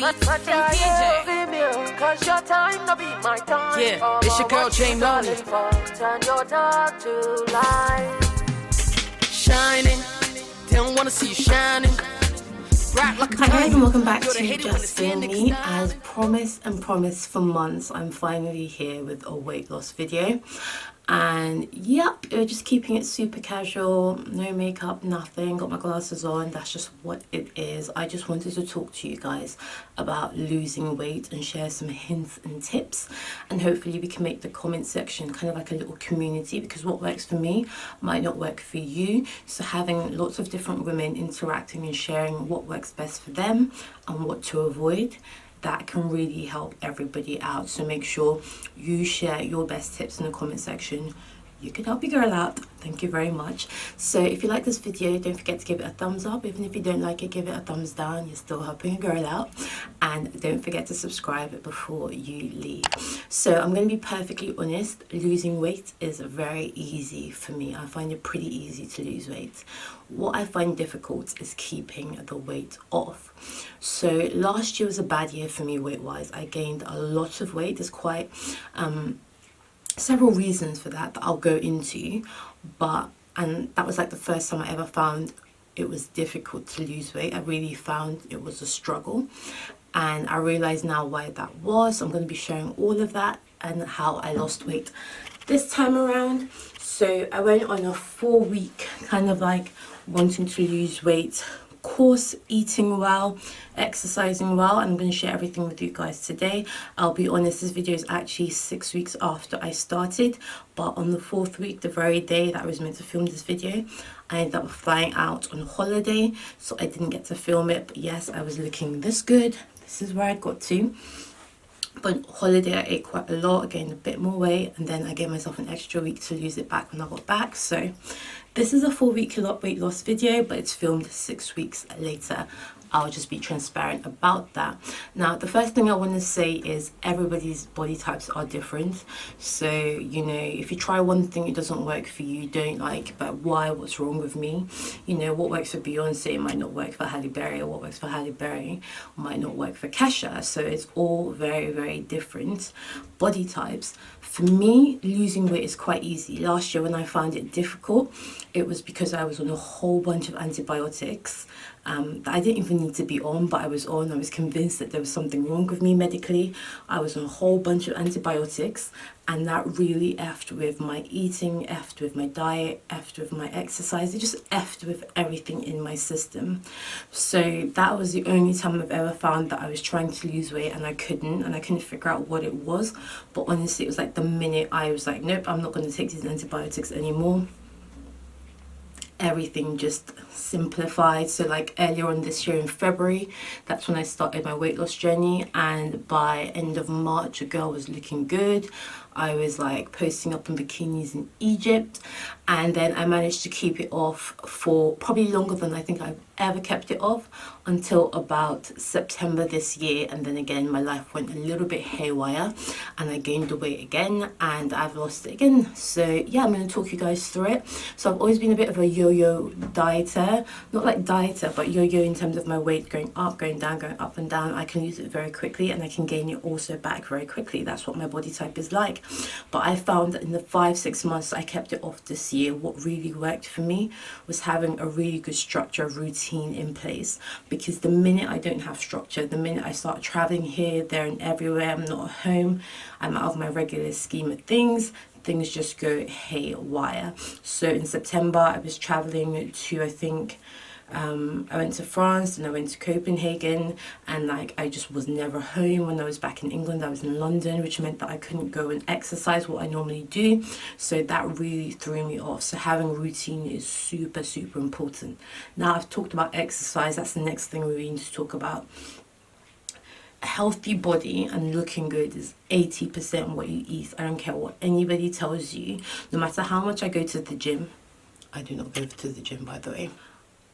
Cause your time no be my time. Yeah, it's your girl Jane Lonely. Turn your dark to light. Shining, they don't wanna see you shining. Bright like a Hi guys, and welcome back You're the to hater when the Just sand For niggas Me. die. As promised for months, I'm finally here with a weight loss video. And yep, we're just keeping it super casual, no makeup, nothing, got my glasses on, that's just what it is. I just wanted to talk to you guys about losing weight and share some hints and tips, and hopefully we can make the comment section kind of like a little community, because what works for me might not work for you. So having lots of different women interacting and sharing what works best for them and what to avoid, that can really help everybody out. So make sure you share your best tips in the comment section. You can help your girl out. Thank you very much. So if you like this video, don't forget to give it a thumbs up. Even if you don't like it, give it a thumbs down. You're still helping a girl out. And don't forget to subscribe before you leave. So I'm going to be perfectly honest. Losing weight is very easy for me. I find it pretty easy to lose weight. What I find difficult is keeping the weight off. So last year was a bad year for me weight-wise. I gained a lot of weight. There's quite several reasons for that I'll go into, and that was like the first time I ever found it was difficult to lose weight. I really found it was a struggle, and I realize now why that was. I'm going to be sharing all of that and how I lost weight this time around. So I went on a 4-week kind of like wanting to lose weight course, eating well, exercising well. I'm going to share everything with you guys today. I'll be honest, this video is actually 6 weeks after I started, but on the 4th week, the very day that I was meant to film this video, I ended up flying out on holiday, so I didn't get to film it. But yes, I was looking this good. This is where I got to. But on holiday, I ate quite a lot. I gained a bit more weight, and then I gave myself an extra week to lose it back when I got back. So this is a 4-week weight loss video, but it's filmed 6 weeks later. I'll just be transparent about that. Now, the first thing I want to say is everybody's body types are different. So, you know, if you try one thing, it doesn't work for you, don't like, but why? What's wrong with me? You know, what works for Beyonce might not work for Halle Berry, or what works for Halle Berry might not work for Kesha. So it's all very, very different body types. For me, losing weight is quite easy. Last year when I found it difficult, it was because I was on a whole bunch of antibiotics that I didn't even need to be on, but I was on. I was convinced that there was something wrong with me medically. I was on a whole bunch of antibiotics, and that really effed with my eating, effed with my diet, effed with my exercise. It just effed with everything in my system. So that was the only time I've ever found that I was trying to lose weight and I couldn't figure out what it was. But honestly, it was like the minute I was like, nope, I'm not going to take these antibiotics anymore, everything just simplified. So like earlier on this year in February, that's when I started my weight loss journey, and by end of March, a girl was looking good. I was like posting up in bikinis in Egypt, and then I managed to keep it off for probably longer than I think I've ever kept it off, until about September this year. And then again, my life went a little bit haywire and I gained the weight again and I've lost it again. So yeah, I'm going to talk you guys through it. So I've always been a bit of a yo-yo dieter, not like dieter, but yo-yo in terms of my weight going up, going down, going up and down. I can lose it very quickly and I can gain it also back very quickly. That's what my body type is like. But I found that in the 5-6 months I kept it off this year, what really worked for me was having a really good structure, routine in place. Because the minute I don't have structure, the minute I start traveling here, there and everywhere, I'm not at home, I'm out of my regular scheme of things just go haywire. So in September I was traveling to, I think, I went to France and I went to Copenhagen, and like I just was never home. When I was back in England, I was in London, which meant that I couldn't go and exercise what I normally do. So that really threw me off. So having a routine is super, super important. Now I've talked about exercise, that's the next thing we need to talk about. A healthy body and looking good is 80% what you eat. I don't care what anybody tells you. No matter how much I go to the gym, I do not go to the gym, by the way.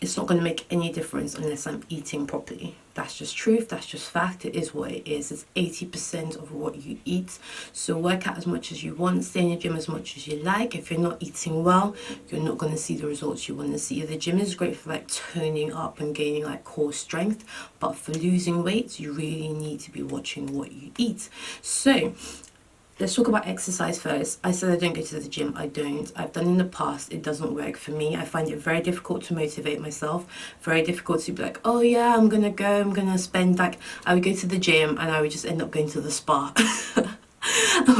it's not going to make any difference unless I'm eating properly. That's just truth, that's just fact. It is what it is. It's 80% of what you eat. So work out as much as you want, stay in the gym as much as you like. If you're not eating well, you're not going to see the results you want to see. The gym is great for like toning up and gaining like core strength, but for losing weight, you really need to be watching what you eat. So let's talk about exercise first. I said I don't go to the gym. I don't. I've done in the past. It doesn't work for me. I find it very difficult to motivate myself. Very difficult to be like, oh yeah, I'm going to go. I'm going to spend like, I would go to the gym and I would just end up going to the spa.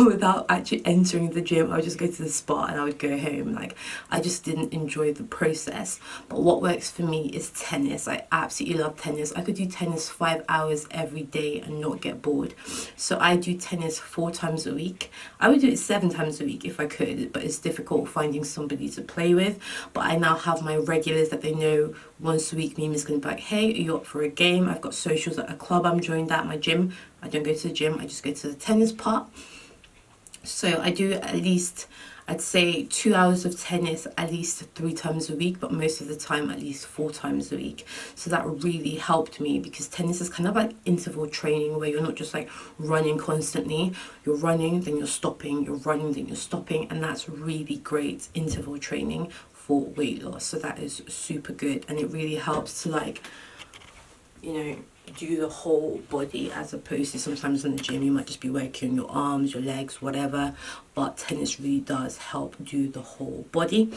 Without actually entering the gym, I would just go to the spa and I would go home. Like, I just didn't enjoy the process. But what works for me is tennis. I absolutely love tennis. I could do tennis 5 hours every day and not get bored. So I do tennis 4 times a week. I would do it 7 times a week if I could, but it's difficult finding somebody to play with. But I now have my regulars that they know once a week. Mimi's going to be like, hey, are you up for a game? I've got socials at a club I'm joined at, my gym. I don't go to the gym, I just go to the tennis part. So I do at least, I'd say 2 hours of tennis at least 3 times a week, but most of the time at least 4 times a week. So that really helped me, because tennis is kind of like interval training where you're not just like running constantly. You're running, then you're stopping, you're running, then you're stopping, and that's really great interval training for weight loss. So that is super good, and it really helps to like, you know, do the whole body, as opposed to sometimes in the gym you might just be working on your arms, your legs, whatever. But tennis really does help do the whole body.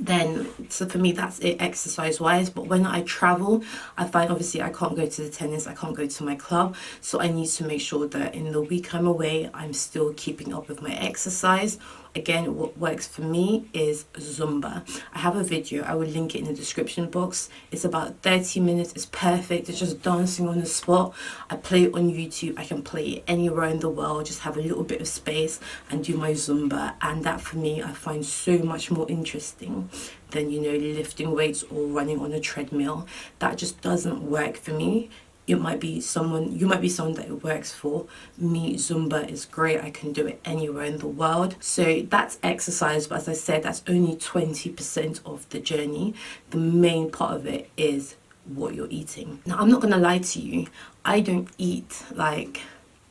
Then, so for me, that's it exercise wise. But when I travel, I find obviously I can't go to the tennis, I can't go to my club, so I need to make sure that in the week I'm away, I'm still keeping up with my exercise. Again, what works for me is Zumba. I have a video, I will link it in the description box. It's about 30 minutes, it's perfect, it's just dancing on the spot. I play it on YouTube, I can play it anywhere in the world, just have a little bit of space and do my Zumba. And that for me, I find so much more interesting than, you know, lifting weights or running on a treadmill. That just doesn't work for me. It might be someone, you might be someone that it works for. Me, Zumba is great. I can do it anywhere in the world. So that's exercise, but as I said, that's only 20% of the journey. The main part of it is what you're eating. Now, I'm not gonna lie to you, I don't eat like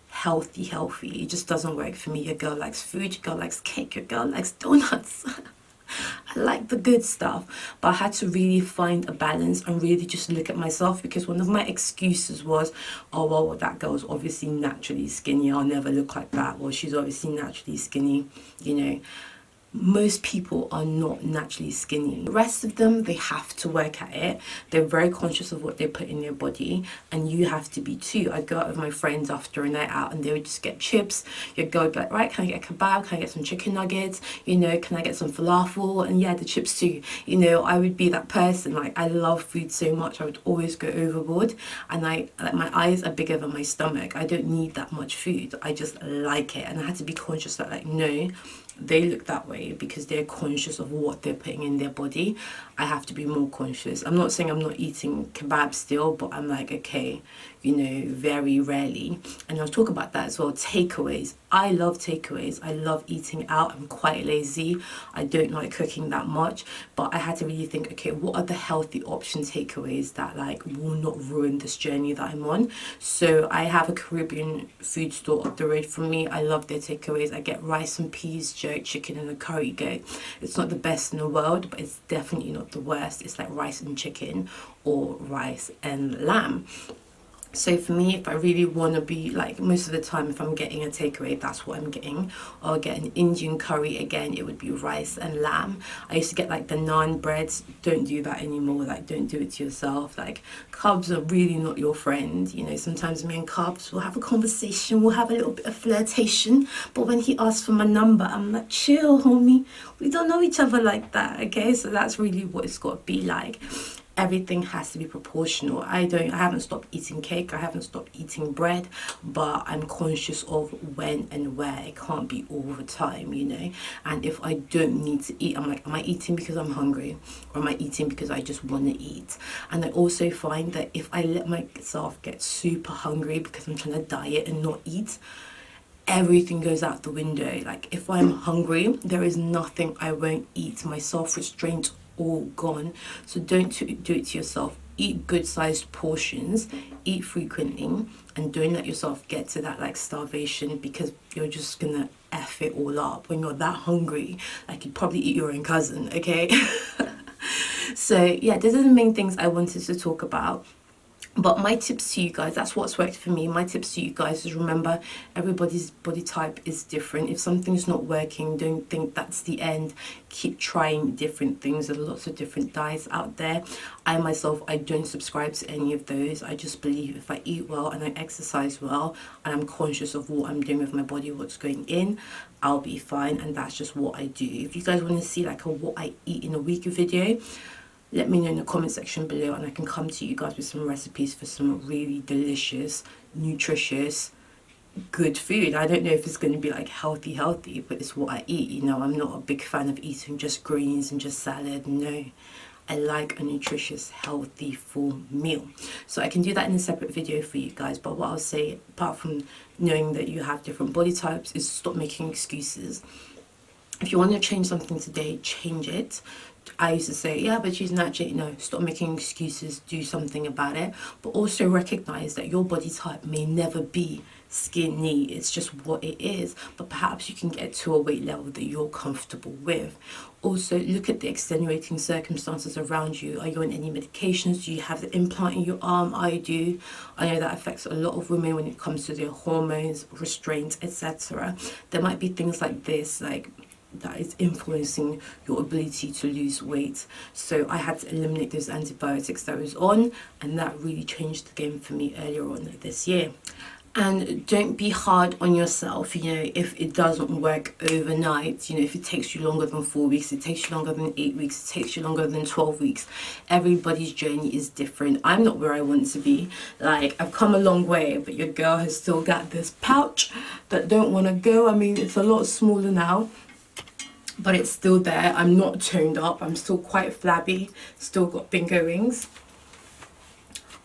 healthy. It just doesn't work for me. Your girl likes food, your girl likes cake, your girl likes donuts. I like the good stuff, but I had to really find a balance and really just look at myself, because one of my excuses was, oh well, that girl's obviously naturally skinny, I'll never look like that. Well, she's obviously naturally skinny, you know. Most people are not naturally skinny. The rest of them, they have to work at it. They're very conscious of what they put in their body, and you have to be too. I'd go out with my friends after a night out and they would just get chips. You'd go like, right, can I get a kebab? Can I get some chicken nuggets? You know, can I get some falafel? And yeah, the chips too. You know, I would be that person. Like, I love food so much, I would always go overboard. And like my eyes are bigger than my stomach. I don't need that much food. I just like it. And I had to be conscious that like, no, they look that way because they're conscious of what they're putting in their body. I have to be more conscious. I'm not saying I'm not eating kebab still, but I'm like, okay, you know, very rarely. And I'll talk about that as well. Takeaways. I love takeaways. I love eating out. I'm quite lazy. I don't like cooking that much, but I had to really think, okay, what are the healthy option takeaways that like will not ruin this journey that I'm on? So I have a Caribbean food store up the road from me. I love their takeaways. I get rice and peas, jerk chicken and a curry goat. It's not the best in the world, but it's definitely not the worst. It's like rice and chicken or rice and lamb. So for me, if I really want to be like, most of the time if I'm getting a takeaway, that's what I'm getting. Or I'll get an Indian curry, again it would be rice and lamb. I used to get like the naan breads. Don't do that anymore. Like, don't do it to yourself. Like, carbs are really not your friend. You know, sometimes me and carbs will have a conversation, we'll have a little bit of flirtation, but when he asks for my number, I'm like, chill homie, we don't know each other like that. Okay, so that's really what it's got to be like. Everything has to be proportional. I haven't stopped eating cake, I haven't stopped eating bread, but I'm conscious of when and where. It can't be all the time, you know. And if I don't need to eat, I'm like, am I eating because I'm hungry, or am I eating because I just want to eat? And I also find that if I let myself get super hungry because I'm trying to diet and not eat, everything goes out the window. Like, if I'm hungry, there is nothing I won't eat. My self-restraint all gone. So don't do it to yourself. Eat good sized portions, eat frequently, and don't let yourself get to that like starvation, because you're just gonna F it all up when you're that hungry. Like, you'd probably eat your own cousin, okay? So yeah, these are the main things I wanted to talk about. But my tips to you guys, that's what's worked for me. My tips to you guys is, remember, everybody's body type is different. If something's not working, don't think that's the end. Keep trying different things. There's lots of different diets out there. I myself, I don't subscribe to any of those. I just believe if I eat well and I exercise well and I'm conscious of what I'm doing with my body, what's going in, I'll be fine. And that's just what I do. If you guys want to see like a what I eat in a week video, let me know in the comment section below, and I can come to you guys with some recipes for some really delicious, nutritious, good food. I don't know if it's going to be like healthy, but it's what I eat. You know, I'm not a big fan of eating just greens and just salad. No, I like a nutritious, healthy, full meal. So I can do that in a separate video for you guys. But what I'll say, apart from knowing that you have different body types, is stop making excuses. If you want to change something today, change it. I used to say, yeah, but she's natural. No, stop making excuses, do something about it. But also recognize that your body type may never be skinny. It's just what it is. But perhaps you can get to a weight level that you're comfortable with. Also, look at the extenuating circumstances around you. Are you on any medications? Do you have the implant in your arm? I do. I know that affects a lot of women when it comes to their hormones, restraints, etc. There might be things like this, like that is influencing your ability to lose weight. So I had to eliminate those antibiotics that I was on, and that really changed the game for me earlier on this year. And don't be hard on yourself, you know, if it doesn't work overnight. You know, if it takes you longer than 4 weeks, it takes you longer than 8 weeks, it takes you longer than 12 weeks. Everybody's journey is different. I'm not where I want to be. Like, I've come a long way, but your girl has still got this pouch that don't want to go. I mean, it's a lot smaller now, but it's still there. I'm not toned up. I'm still quite flabby. Still got bingo rings.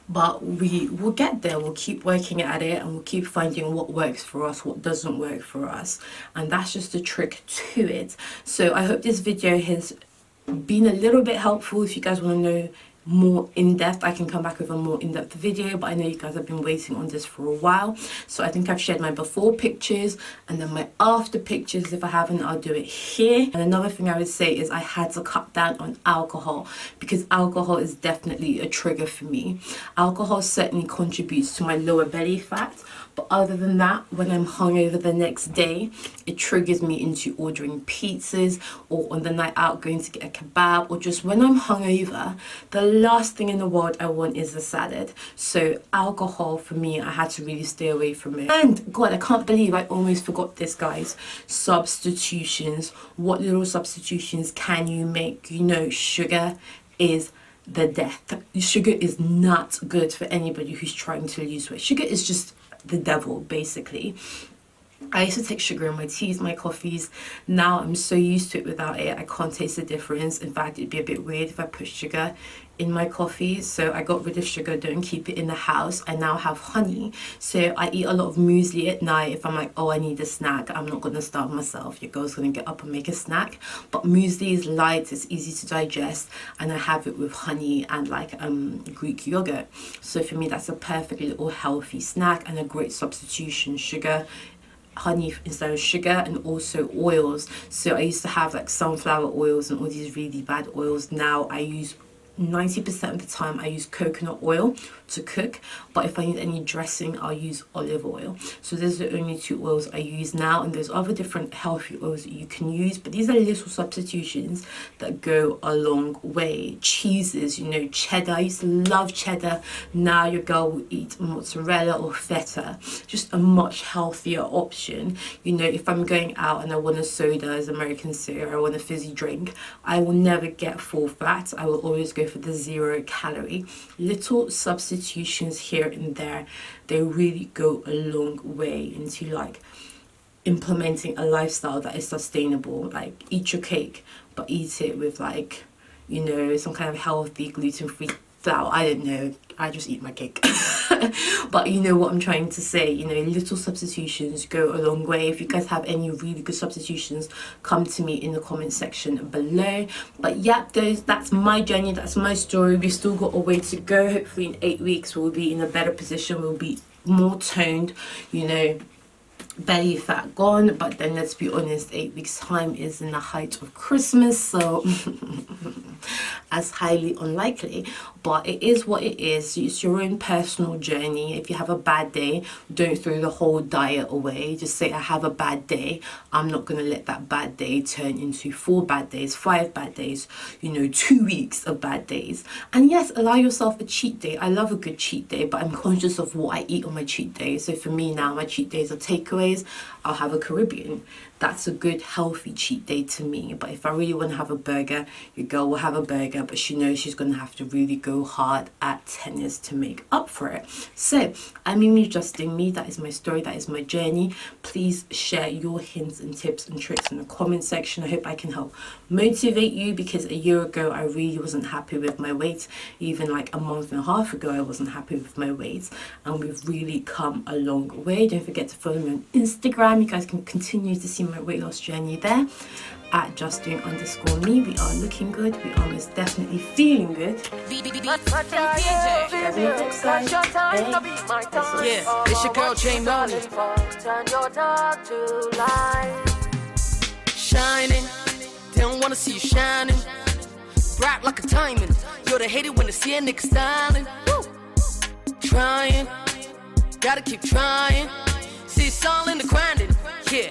But we will get there. We'll keep working at it, and we'll keep finding what works for us, what doesn't work for us. And that's just the trick to it. So I hope this video has been a little bit helpful. If you guys want to know more in-depth, I can come back with a more in-depth video, but I know you guys have been waiting on this for a while. So I think I've shared my before pictures and then my after pictures. If I haven't, I'll do it here. And another thing I would say is I had to cut down on alcohol, because alcohol is definitely a trigger for me. Alcohol certainly contributes to my lower belly fat, but other than that, when I'm hungover the next day, it triggers me into ordering pizzas, or on the night out going to get a kebab, or just when I'm hungover, the last thing in the world I want is a salad. So alcohol, for me, I had to really stay away from it. And God, I can't believe I almost forgot this, guys. Substitutions. What little substitutions can you make? You know, sugar is the death. Sugar is not good for anybody who's trying to lose weight. Sugar is just the devil, basically. I used to take sugar in my teas, my coffees. Now I'm so used to it without it, I can't taste the difference. In fact, it'd be a bit weird if I put sugar in my coffee. So I got rid of sugar, don't keep it in the house. I now have honey. So I eat a lot of muesli at night. If I'm like, oh, I need a snack, I'm not going to starve myself. Your girl's going to get up and make a snack. But muesli is light, it's easy to digest, and I have it with honey and like Greek yogurt. So for me, that's a perfectly little healthy snack and a great substitution. Sugar, honey instead of sugar, and also oils. So I used to have like sunflower oils and all these really bad oils. Now I use 90% of the time I use coconut oil to cook, but if I need any dressing, I'll use olive oil. So those are the only two oils I use now, and there's other different healthy oils that you can use, but these are little substitutions that go a long way. Cheeses, you know, cheddar. I used to love cheddar. Now your girl will eat mozzarella or feta. Just a much healthier option. You know, if I'm going out and I want a soda, as American soda, I want a fizzy drink, I will never get full fat. I will always go for the 0 calorie. Little substitutions here and there, they really go a long way into like implementing a lifestyle that is sustainable. Like, eat your cake, but eat it with like, you know, some kind of healthy gluten-free flour. I don't know, I just eat my cake. But you know what I'm trying to say, you know, little substitutions go a long way. If you guys have any really good substitutions, come to me in the comment section below. But yeah, that's my journey, that's my story. We've still got a way to go. Hopefully in 8 weeks we'll be in a better position, we'll be more toned, you know, belly fat gone. But then let's be honest, 8 weeks time is in the height of Christmas, so as highly unlikely. But it is what it is. It's your own personal journey. If you have a bad day, don't throw the whole diet away. Just say, I have a bad day. I'm not going to let that bad day turn into 4 bad days, 5 bad days, you know, 2 weeks of bad days. And yes, allow yourself a cheat day. I love a good cheat day, but I'm conscious of what I eat on my cheat day. So for me now, my cheat days are takeaways. I'll have a Caribbean. That's a good healthy cheat day to me. But if I really want to have a burger, your girl will have a burger, but she knows she's going to have to really go hard at tennis to make up for it. So I'm me adjusting me. That is my story, that is my journey. Please share your hints and tips and tricks in the comment section. I hope I can help motivate you, because a year ago I really wasn't happy with my weight. Even like a month and a half ago I wasn't happy with my weight, and we've really come a long way. Don't forget to follow me on Instagram. You guys can continue to see my weight loss journey there at justdoing_me. We are looking good. We are most definitely feeling good. Yeah, it's your girl J Money. Turn your dark to light. Shining, they don't wanna see you shining. Bright like a diamond. You're the hater when they see a nigga styling. Woo. Trying, gotta keep trying. See, it's all in the grinding. Yeah.